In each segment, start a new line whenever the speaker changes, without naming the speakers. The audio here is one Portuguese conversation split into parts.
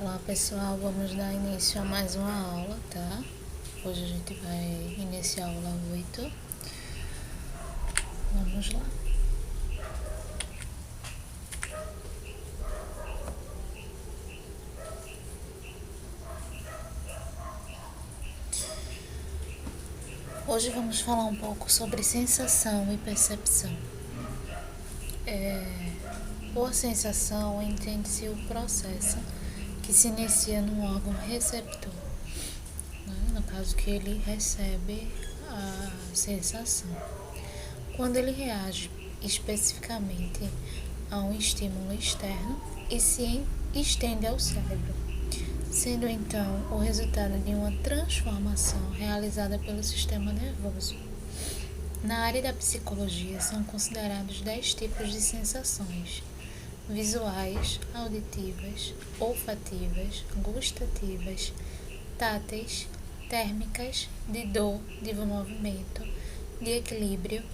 Olá pessoal, vamos dar início a mais uma aula, tá? Hoje a gente vai iniciar a aula 8. Vamos lá. Hoje vamos falar um pouco sobre sensação e percepção. Por sensação, entende-se o processo que se inicia no órgão receptor, né? No caso que ele recebe a sensação. Quando ele reage especificamente a um estímulo externo e se estende ao cérebro, sendo então o resultado de uma transformação realizada pelo sistema nervoso. Na área da psicologia são considerados 10 tipos de sensações: visuais, auditivas, olfativas, gustativas, táteis, térmicas, de dor, de movimento, de equilíbrio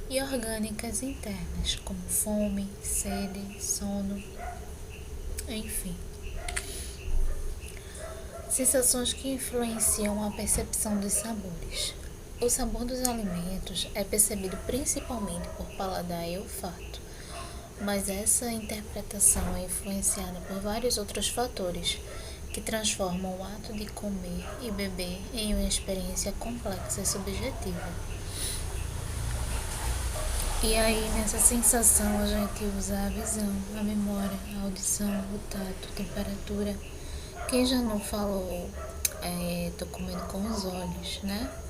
e orgânicas internas, como fome, sede, sono, enfim. Sensações que influenciam a percepção dos sabores. O sabor dos alimentos é percebido principalmente por paladar e olfato, mas essa interpretação é influenciada por vários outros fatores que transformam o ato de comer e beber em uma experiência complexa e subjetiva. E aí, nessa sensação, a gente usa a visão, a memória, a audição, o tato, a temperatura. Quem já não falou, tô comendo com os olhos, né?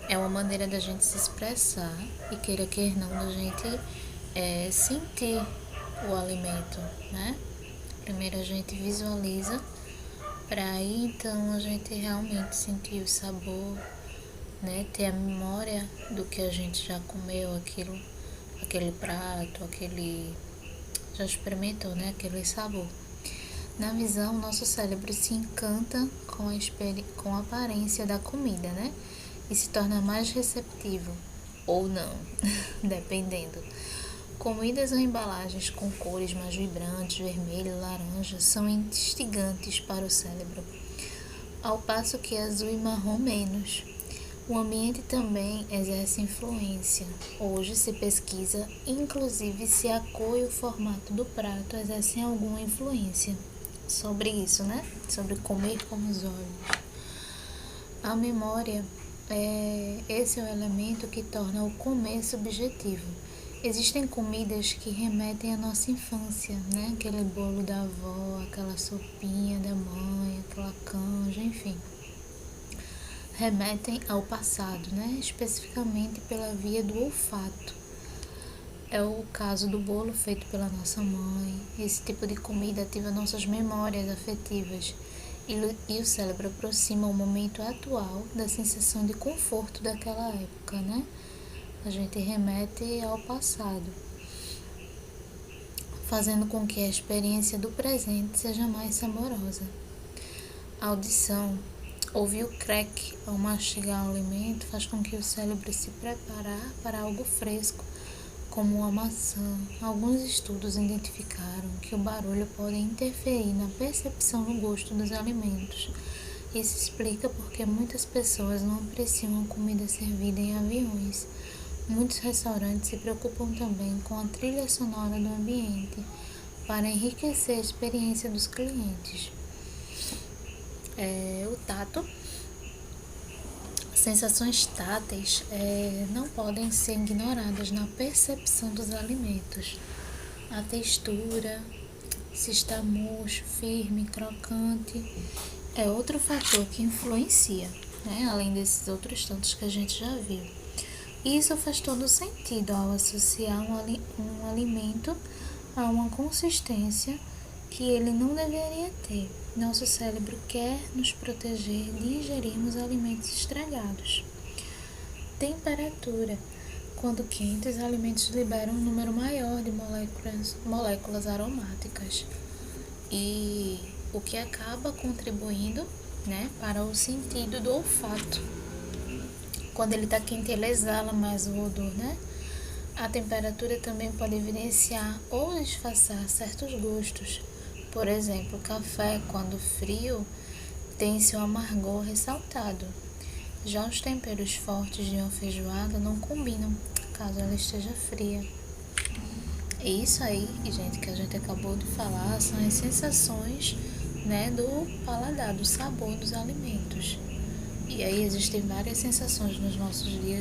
É uma maneira da gente se expressar e queira não, da gente sentir o alimento, né? Primeiro a gente visualiza, para aí então a gente realmente sentir o sabor, né? Ter a memória do que a gente já comeu, aquele prato, já experimentou, né? Aquele sabor. Na visão, nosso cérebro se encanta com a aparência da comida, né? E se torna mais receptivo, ou não, dependendo. Comidas ou embalagens com cores mais vibrantes, vermelho e laranja, são instigantes para o cérebro, ao passo que azul e marrom menos. O ambiente também exerce influência. Hoje se pesquisa, inclusive, se a cor e o formato do prato exercem alguma influência sobre isso, né? Sobre comer com os olhos. A memória, esse é o elemento que torna o comer subjetivo. Existem comidas que remetem à nossa infância, né? Aquele bolo da avó, aquela sopinha da mãe, aquela canja, enfim. Remetem ao passado, né? Especificamente pela via do olfato. É o caso do bolo feito pela nossa mãe. Esse tipo de comida ativa nossas memórias afetivas e o cérebro aproxima o momento atual da sensação de conforto daquela época, né? A gente remete ao passado, fazendo com que a experiência do presente seja mais saborosa. A audição, ouvir o crack ao mastigar o alimento faz com que o cérebro se preparar para algo fresco, como uma maçã. Alguns estudos identificaram que o barulho pode interferir na percepção do gosto dos alimentos. Isso explica porque muitas pessoas não apreciam a comida servida em aviões. Muitos restaurantes se preocupam também com a trilha sonora do ambiente para enriquecer a experiência dos clientes. O tato. Sensações táteis não podem ser ignoradas na percepção dos alimentos. A textura, se está murcho, firme, crocante, é outro fator que influencia, né? Além desses outros tantos que a gente já viu. Isso faz todo sentido ao associar um alimento a uma consistência que ele não deveria ter. Nosso cérebro quer nos proteger de ingerirmos alimentos estragados. Temperatura. Quando quentes, os alimentos liberam um número maior de moléculas aromáticas, e o que acaba contribuindo, né, para o sentido do olfato. Quando ele está quente, ele exala mais o odor, né? A temperatura também pode evidenciar ou disfarçar certos gostos. Por exemplo, o café, quando frio, tem seu amargor ressaltado. Já os temperos fortes de uma feijoada não combinam, caso ela esteja fria. E isso aí, gente, que a gente acabou de falar, são as sensações, né, do paladar, do sabor dos alimentos. E aí existem várias sensações no nosso dia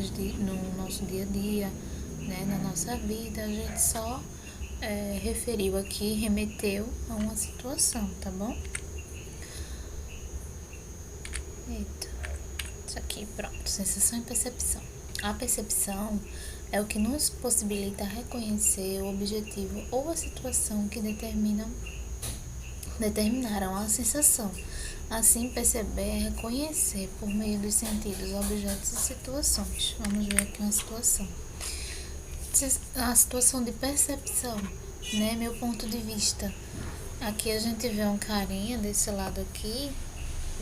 a dia, né, na nossa vida. A gente só referiu aqui, remeteu a uma situação, tá bom? Eita, isso aqui, pronto, sensação e percepção. A percepção é o que nos possibilita reconhecer o objetivo ou a situação que determinaram a sensação. Assim, perceber é reconhecer por meio dos sentidos, objetos e situações. Vamos ver aqui uma situação. A situação de percepção, né? Meu ponto de vista. Aqui a gente vê um carinha desse lado aqui,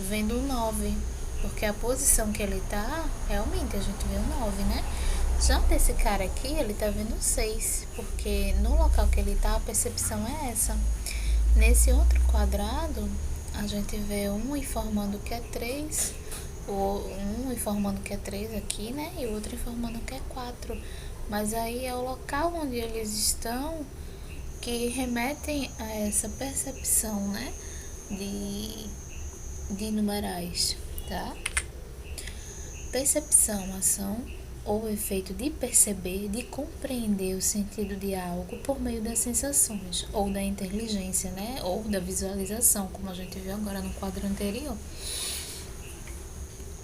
vendo um 9, porque a posição que ele tá, realmente a gente vê um 9, né? Já desse cara aqui, ele tá vendo um 6, porque no local que ele tá, a percepção é essa. Nesse outro quadrado, a gente vê um informando que é 3, um informando que é 3 aqui, né? E o outro informando que é 4. Mas aí é o local onde eles estão que remetem a essa percepção, né? De numerais, tá? Percepção, ação ou efeito de perceber, de compreender o sentido de algo por meio das sensações, ou da inteligência, né? Ou da visualização, como a gente viu agora no quadro anterior.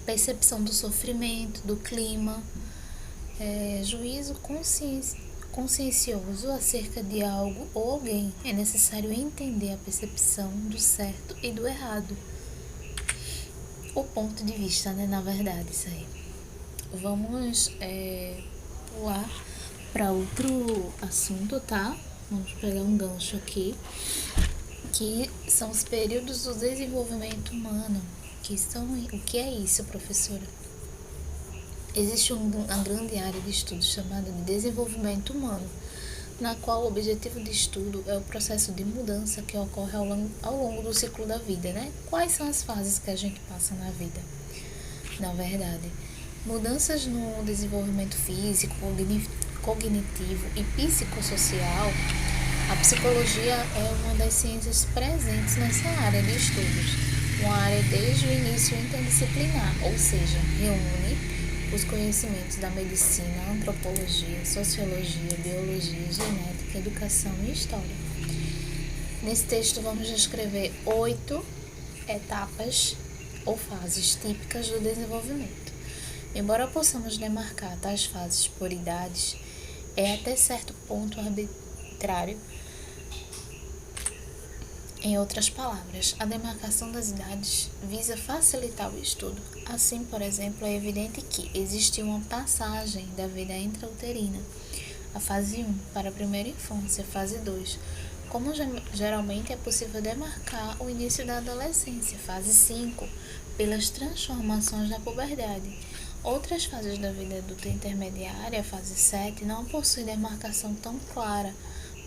Percepção do sofrimento, do clima, juízo consciencioso acerca de algo ou alguém. É necessário entender a percepção do certo e do errado. O ponto de vista, né? Na verdade, isso aí. Vamos pular para outro assunto, tá? Vamos pegar um gancho aqui, que são os períodos do desenvolvimento humano. O que é isso, professora? Existe uma grande área de estudo chamada de desenvolvimento humano, na qual o objetivo de estudo é o processo de mudança que ocorre ao longo do ciclo da vida, né? Quais são as fases que a gente passa na vida? Na verdade, mudanças no desenvolvimento físico, cognitivo e psicossocial. A psicologia é uma das ciências presentes nessa área de estudos, uma área desde o início interdisciplinar, ou seja, reúne os conhecimentos da medicina, antropologia, sociologia, biologia, genética, educação e história. Nesse texto vamos descrever 8 etapas ou fases típicas do desenvolvimento. Embora possamos demarcar tais fases por idades, é até certo ponto arbitrário. Em outras palavras, a demarcação das idades visa facilitar o estudo. Assim, por exemplo, é evidente que existe uma passagem da vida intrauterina, a fase 1, para a primeira infância, fase 2. Como geralmente é possível demarcar o início da adolescência, fase 5, pelas transformações da puberdade. Outras fases da vida adulta intermediária, fase 7, não possuem demarcação tão clara.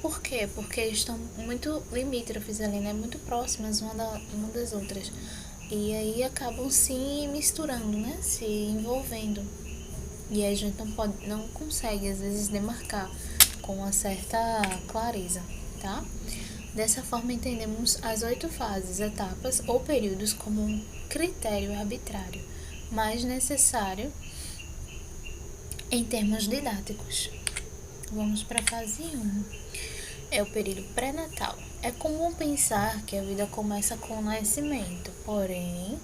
Por quê? Porque estão muito limítrofes ali, né? Muito próximas uma das outras. E aí acabam se misturando, né? Se envolvendo. E aí a gente não consegue, às vezes, demarcar com uma certa clareza, tá? Dessa forma, entendemos as 8 fases, etapas ou períodos como um critério arbitrário, mas necessário em termos didáticos. Vamos para a fase 1. É o período pré-natal. É comum pensar que a vida começa com o nascimento, porém,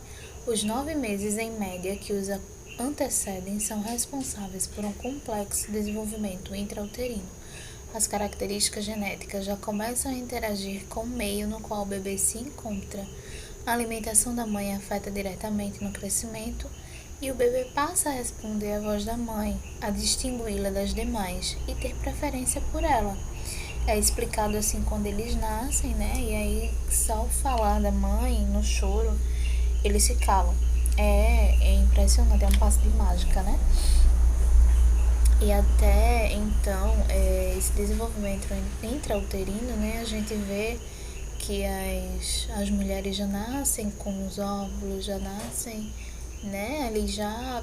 os 9 meses em média que os antecedem são responsáveis por um complexo desenvolvimento intrauterino. As características genéticas já começam a interagir com o meio no qual o bebê se encontra. A alimentação da mãe afeta diretamente no crescimento e o bebê passa a responder à voz da mãe, a distingui-la das demais e ter preferência por ela. É explicado assim quando eles nascem, né? E aí, só falar da mãe no choro, eles se calam. É impressionante, é um passo de mágica, né? E até então, esse desenvolvimento intrauterino, né? A gente vê que as mulheres já nascem com os óvulos, já nascem, né, ali já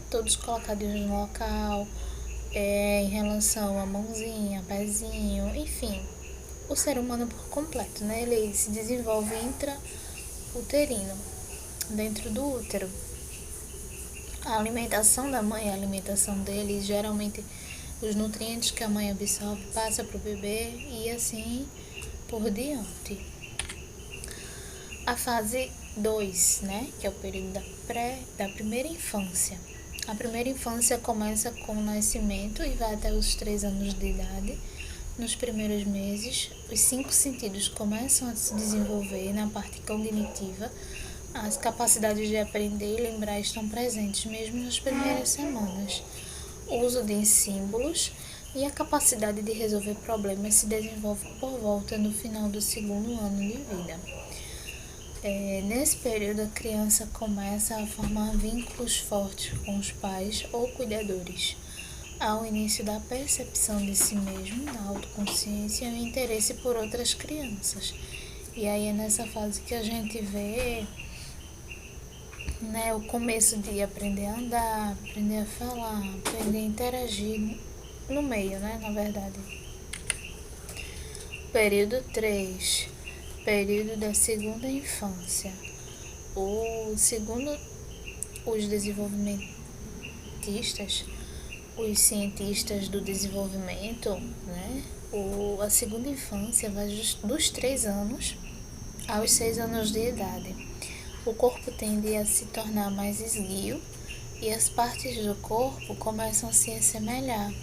todos colocadinhos no local, em relação à mãozinha, pezinho, enfim, o ser humano por completo, né, ele se desenvolve intrauterino, dentro do útero. A alimentação da mãe, a alimentação dele, geralmente os nutrientes que a mãe absorve passa para o bebê e assim por diante. A fase 2, né, que é o período da primeira infância. A primeira infância começa com o nascimento e vai até os 3 anos de idade. Nos primeiros meses, os 5 sentidos começam a se desenvolver na parte cognitiva. As capacidades de aprender e lembrar estão presentes mesmo nas primeiras semanas. O uso de símbolos e a capacidade de resolver problemas se desenvolve por volta no final do 2º ano de vida. Nesse período, a criança começa a formar vínculos fortes com os pais ou cuidadores. Há o início da percepção de si mesmo, da autoconsciência e o interesse por outras crianças. E aí é nessa fase que a gente vê, né, o começo de aprender a andar, aprender a falar, aprender a interagir no meio, né, na verdade. Período 3, período da segunda infância. Os desenvolvimentistas, os cientistas do desenvolvimento, né, a segunda infância vai dos 3 anos aos 6 anos de idade. O corpo tende a se tornar mais esguio e as partes do corpo começam a se assemelhar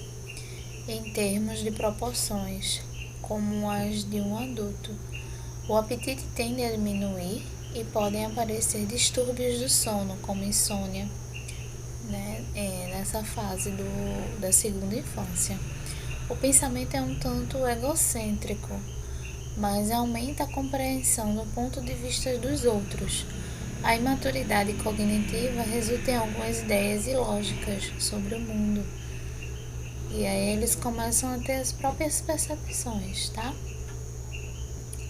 em termos de proporções, como as de um adulto. O apetite tende a diminuir e podem aparecer distúrbios do sono, como insônia, né, nessa fase da segunda infância. O pensamento é um tanto egocêntrico, mas aumenta a compreensão do ponto de vista dos outros. A imaturidade cognitiva resulta em algumas ideias ilógicas sobre o mundo. E aí eles começam a ter as próprias percepções, tá?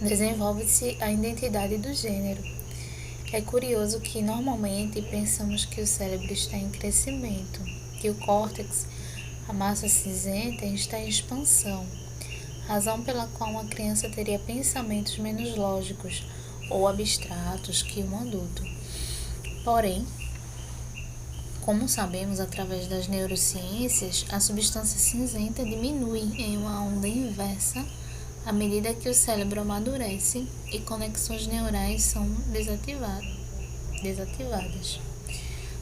Desenvolve-se a identidade do gênero. É curioso que normalmente pensamos que o cérebro está em crescimento, que o córtex, a massa cinzenta, está em expansão, razão pela qual uma criança teria pensamentos menos lógicos ou abstratos que um adulto. Porém, como sabemos através das neurociências, a substância cinzenta diminui em uma onda inversa à medida que o cérebro amadurece e conexões neurais são desativadas.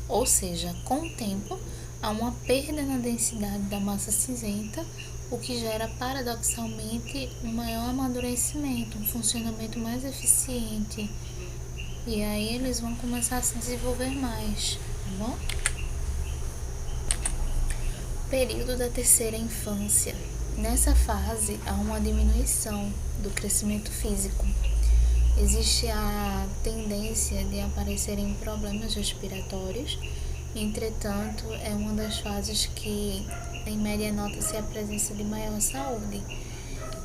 Ou seja, com o tempo, há uma perda na densidade da massa cinzenta, o que gera paradoxalmente um maior amadurecimento, um funcionamento mais eficiente. E aí eles vão começar a se desenvolver mais, tá bom? Período da terceira infância. Nessa fase, há uma diminuição do crescimento físico. Existe a tendência de aparecerem problemas respiratórios, entretanto, é uma das fases que, em média, nota-se a presença de maior saúde.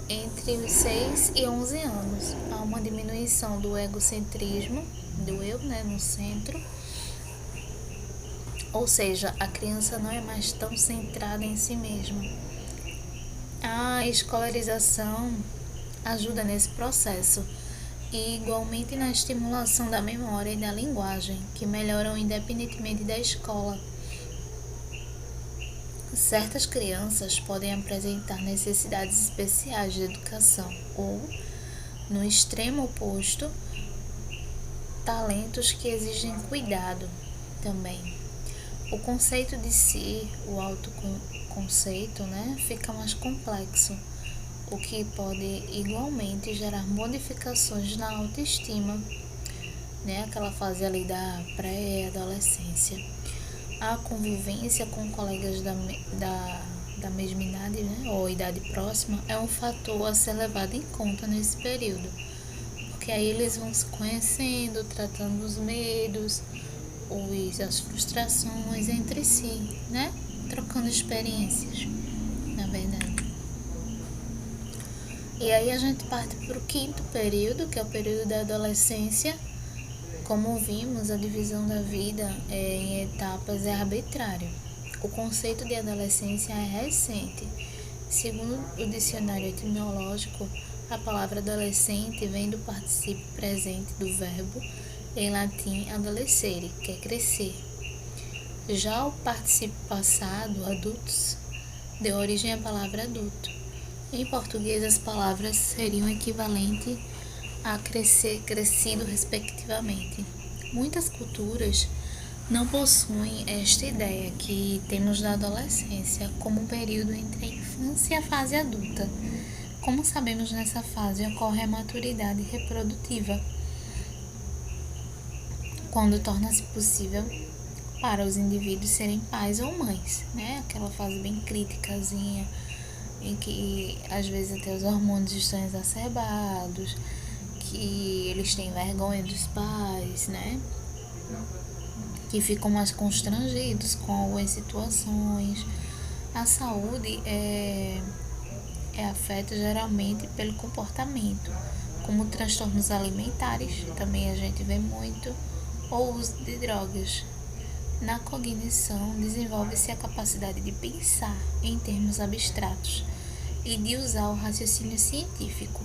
Entre os 6 e 11 anos, há uma diminuição do egocentrismo, do eu, né, no centro. Ou seja, a criança não é mais tão centrada em si mesma. A escolarização ajuda nesse processo e igualmente na estimulação da memória e da linguagem, que melhoram independentemente da escola. Certas crianças podem apresentar necessidades especiais de educação ou, no extremo oposto, talentos que exigem cuidado também. O conceito de si, o autoconceito, né, fica mais complexo, o que pode igualmente gerar modificações na autoestima, né, aquela fase ali da pré-adolescência. A convivência com colegas da mesma idade, né, ou idade próxima, é um fator a ser levado em conta nesse período, porque aí eles vão se conhecendo, tratando os medos, as frustrações entre si, né? Trocando experiências, na verdade. E aí a gente parte para o quinto período, que é o período da adolescência. Como vimos, a divisão da vida em etapas é arbitrária. O conceito de adolescência é recente. Segundo o dicionário etimológico, a palavra adolescente vem do particípio presente do verbo, em latim adolescere, que é crescer. Já o particípio passado, adultos, deu origem à palavra adulto. Em português, as palavras seriam equivalentes a crescer, crescido, respectivamente. Muitas culturas não possuem esta ideia que temos da adolescência como um período entre a infância e a fase adulta. Como sabemos, nessa fase ocorre a maturidade reprodutiva, quando torna-se possível para os indivíduos serem pais ou mães, né? Aquela fase bem criticazinha, em que às vezes até os hormônios estão exacerbados, que eles têm vergonha dos pais, né? Que ficam mais constrangidos com algumas situações. A saúde é afeta geralmente pelo comportamento, como transtornos alimentares, também a gente vê muito, ou uso de drogas. Na cognição, desenvolve-se a capacidade de pensar em termos abstratos e de usar o raciocínio científico.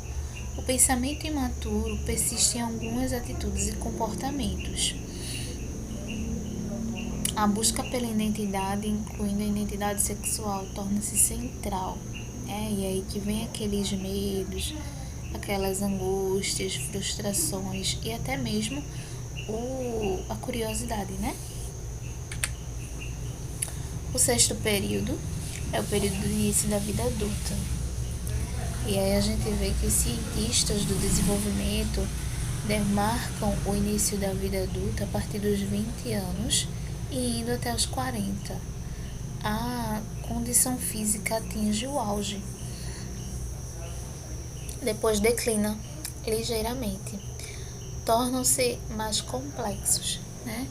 O pensamento imaturo persiste em algumas atitudes e comportamentos. A busca pela identidade, incluindo a identidade sexual, torna-se central. E aí que vem aqueles medos, aquelas angústias, frustrações e até mesmo a curiosidade, né? O sexto período é o período do início da vida adulta. E aí a gente vê que os cientistas do desenvolvimento demarcam o início da vida adulta a partir dos 20 anos e indo até os 40. A condição física atinge o auge. Depois declina ligeiramente. Tornam-se mais complexos, né?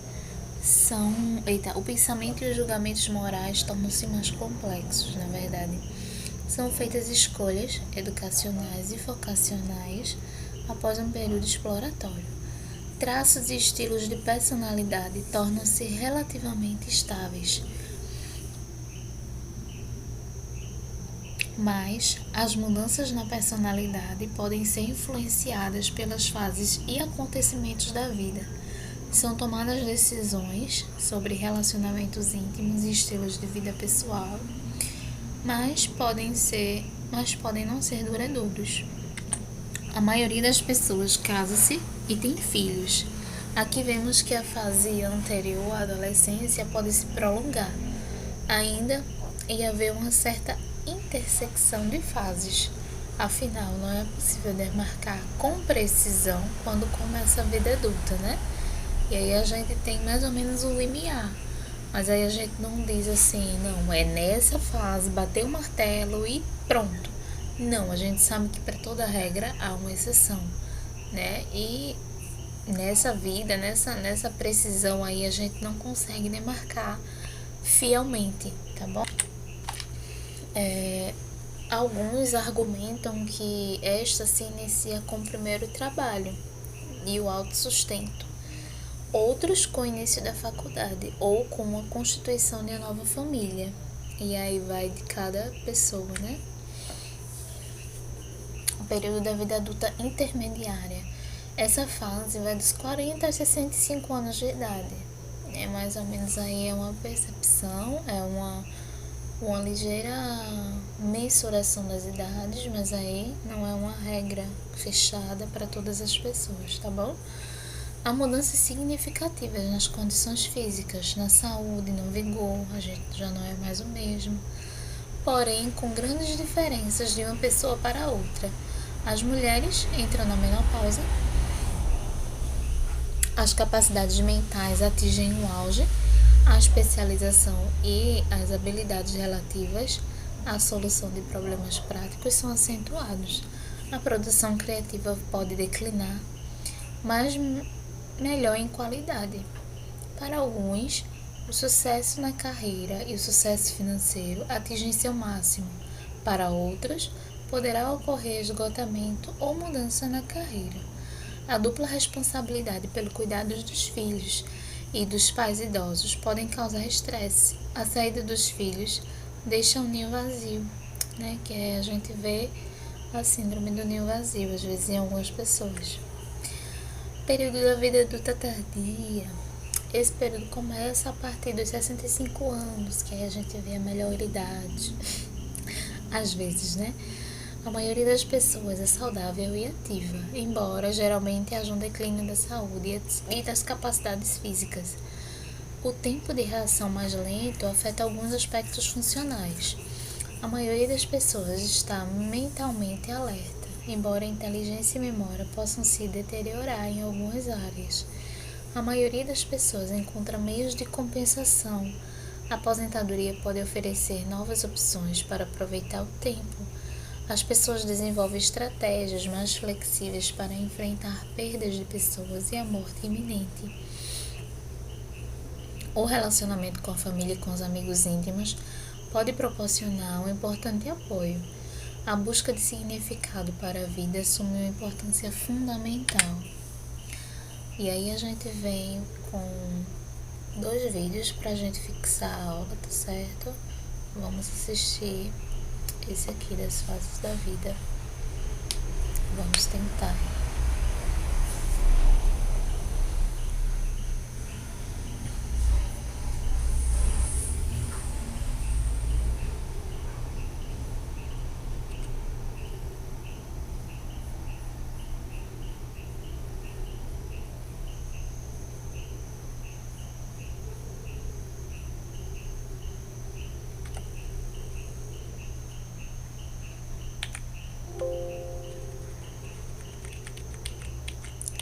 O pensamento e os julgamentos morais tornam-se mais complexos, na verdade. São feitas escolhas educacionais e vocacionais após um período exploratório. Traços e estilos de personalidade tornam-se relativamente estáveis. Mas as mudanças na personalidade podem ser influenciadas pelas fases e acontecimentos da vida. São tomadas decisões sobre relacionamentos íntimos e estilos de vida pessoal, mas podem não ser duradouros. A maioria das pessoas casa-se e tem filhos. Aqui vemos que a fase anterior à adolescência pode se prolongar, ainda e haver uma certa intersecção de fases. Afinal, não é possível demarcar com precisão quando começa a vida adulta, né? E aí a gente tem mais ou menos o limiar. Mas aí a gente não diz assim, não, é nessa fase, bater o martelo e pronto. Não, a gente sabe que para toda regra há uma exceção, né? E nessa vida, nessa precisão aí, a gente não consegue demarcar fielmente, tá bom? Alguns argumentam que esta se inicia com o primeiro trabalho e o autossustento. Outros com o início da faculdade ou com a constituição de uma nova família. E aí vai de cada pessoa, né? O período da vida adulta intermediária. Essa fase vai dos 40 aos 65 anos de idade. É mais ou menos aí uma percepção, uma ligeira mensuração das idades, mas aí não é uma regra fechada para todas as pessoas, tá bom? Há mudanças significativas nas condições físicas, na saúde, no vigor, a gente já não é mais o mesmo. Porém, com grandes diferenças de uma pessoa para outra. As mulheres entram na menopausa, as capacidades mentais atingem o auge, a especialização e as habilidades relativas à solução de problemas práticos são acentuados. A produção criativa pode declinar, mas melhor em qualidade. Para alguns, o sucesso na carreira e o sucesso financeiro atingem seu máximo. Para outros, poderá ocorrer esgotamento ou mudança na carreira. A dupla responsabilidade pelo cuidado dos filhos e dos pais idosos podem causar estresse. A saída dos filhos deixa um ninho vazio, né? Que a gente vê a síndrome do ninho vazio, às vezes em algumas pessoas. Período da vida adulta tardia. Esse período começa a partir dos 65 anos, que aí a gente vê a maioridade. Às vezes, né? A maioria das pessoas é saudável e ativa, embora geralmente haja um declínio da saúde e das capacidades físicas. O tempo de reação mais lento afeta alguns aspectos funcionais. A maioria das pessoas está mentalmente alerta, embora a inteligência e memória possam se deteriorar em algumas áreas. A maioria das pessoas encontra meios de compensação. A aposentadoria pode oferecer novas opções para aproveitar o tempo. As pessoas desenvolvem estratégias mais flexíveis para enfrentar perdas de pessoas e a morte iminente. O relacionamento com a família e com os amigos íntimos pode proporcionar um importante apoio. A busca de significado para a vida assume uma importância fundamental. E aí a gente vem com 2 vídeos para a gente fixar a aula, tá certo? Vamos assistir esse aqui das fases da vida. Vamos tentar.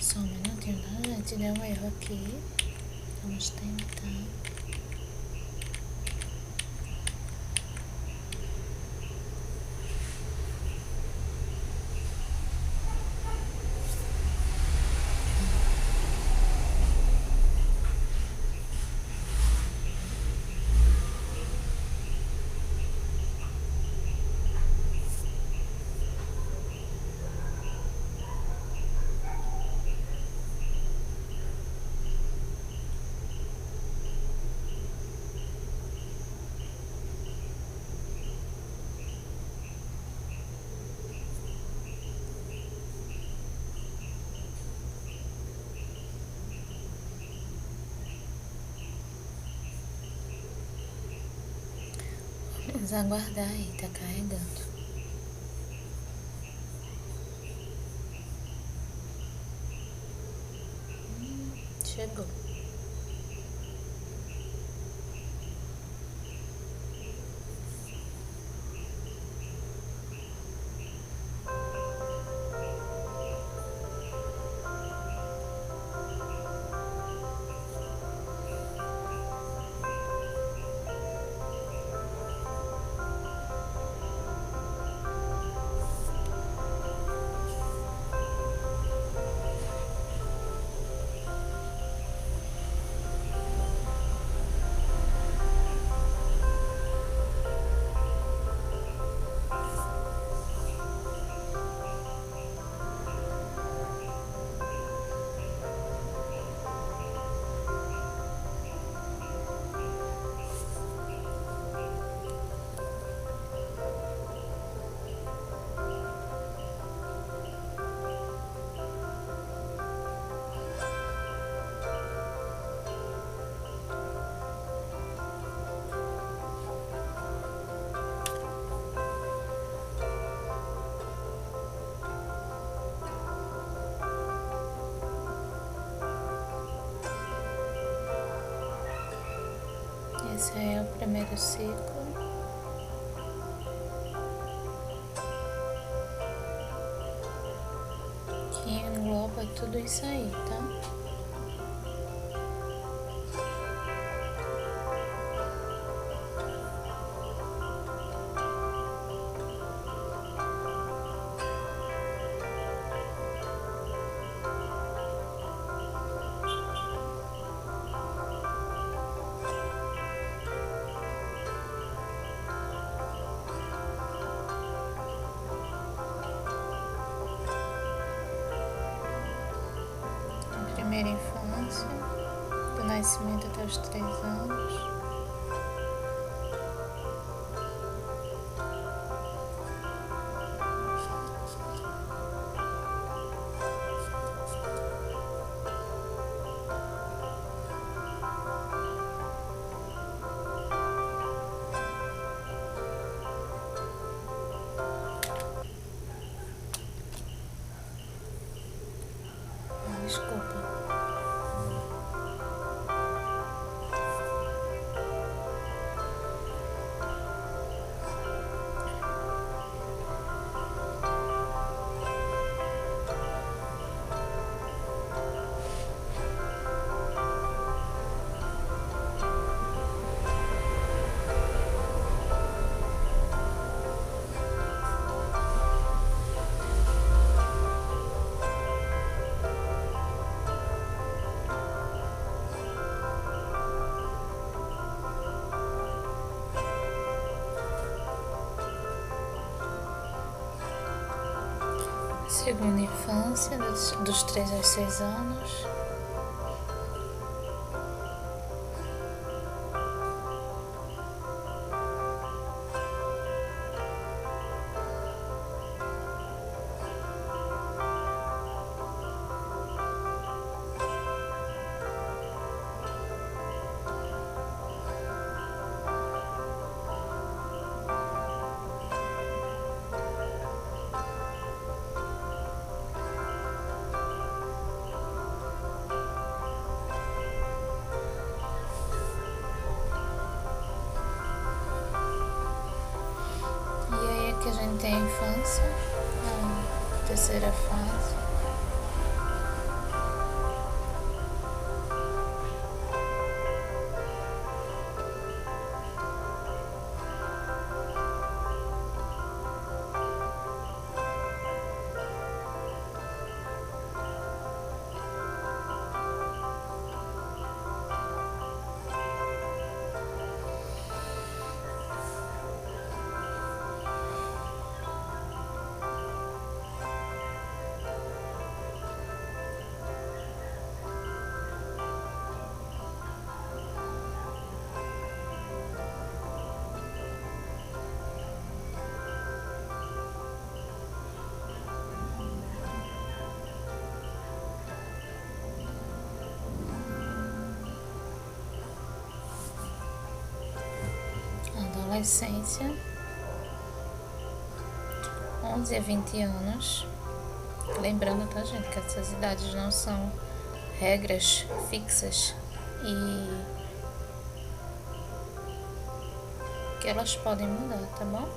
Só um minutinho, tá, gente? Deu um erro aqui. Vamos tentar. Vamos aguardar aí, tá carregando. Chegou. Esse aí é o primeiro ciclo. Que engloba tudo isso aí, tá? nascimento até os 3 anos. Desculpa. Segunda infância, dos 3 aos 6 anos. Que a gente tem a infância, a terceira fase. Adolescência, 11 a 20 anos. Lembrando, tá, gente, que essas idades não são regras fixas e que elas podem mudar, tá bom?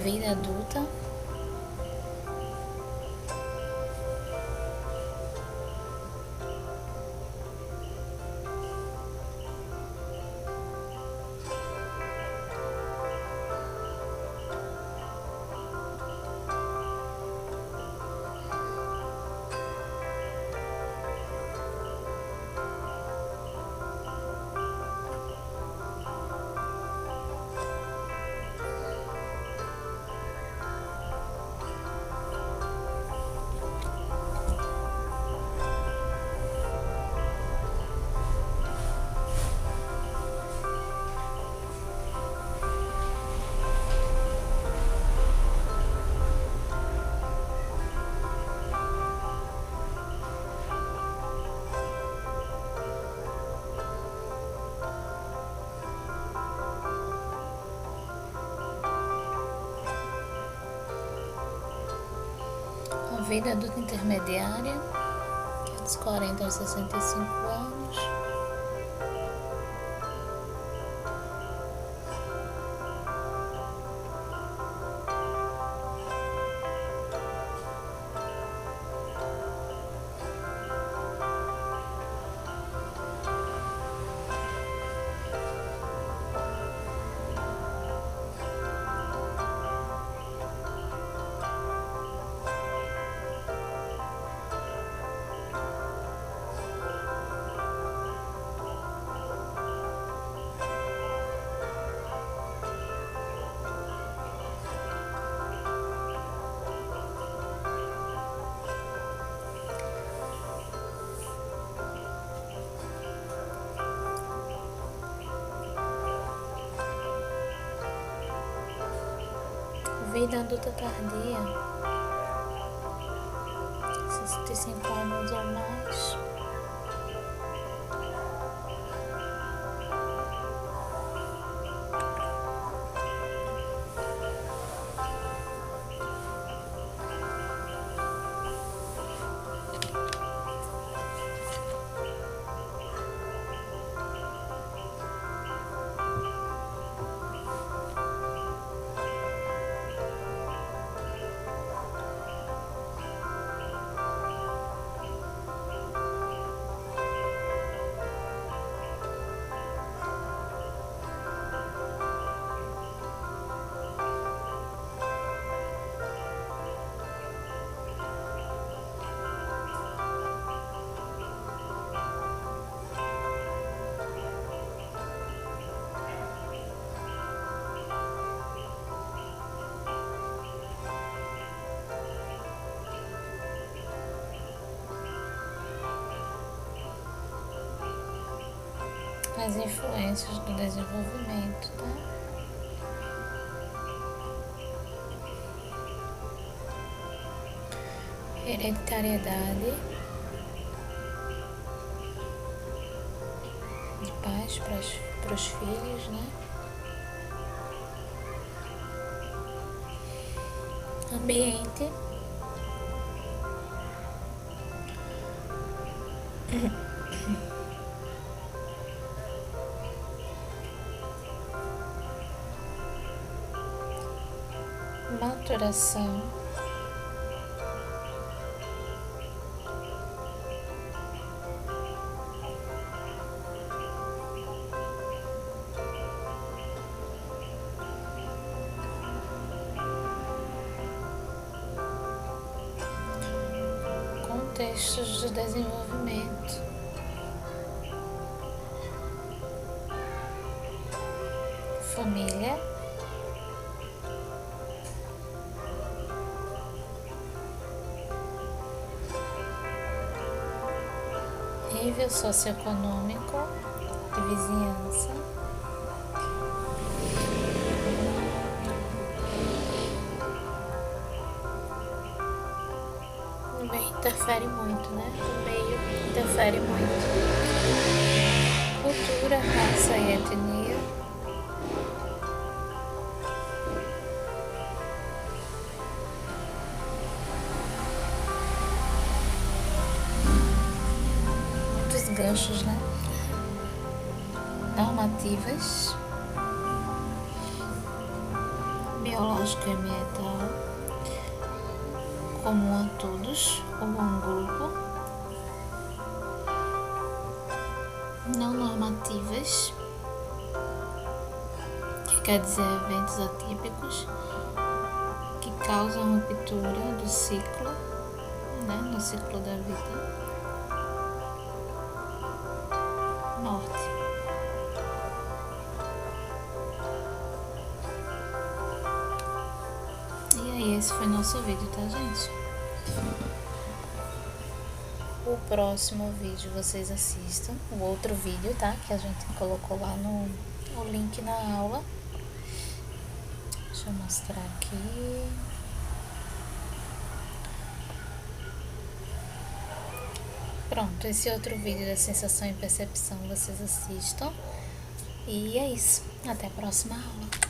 Vida adulta, a vida adulta intermediária, que é dos 40 aos 65 anos. Vida adulta tardia, 65 anos ou mais. As influências do desenvolvimento, tá? Hereditariedade de pais para os filhos, né? Ambiente. Maturação. Contextos de desenvolvimento. Família. Nível socioeconômico e vizinhança. O meio interfere muito, né? O meio interfere muito. Cultura, raça e etnia. Ganchos, né? Normativas, biológico e ambiental, comum a todos ou a um grupo, não normativas, que quer dizer eventos atípicos que causam ruptura do ciclo, né? No ciclo da vida. Morte. E aí, esse foi nosso vídeo, tá, gente? O próximo vídeo vocês assistam o outro vídeo, tá? Que a gente colocou lá no link na aula. Deixa eu mostrar aqui. Pronto, esse outro vídeo da sensação e percepção vocês assistam. E é isso. Até a próxima aula.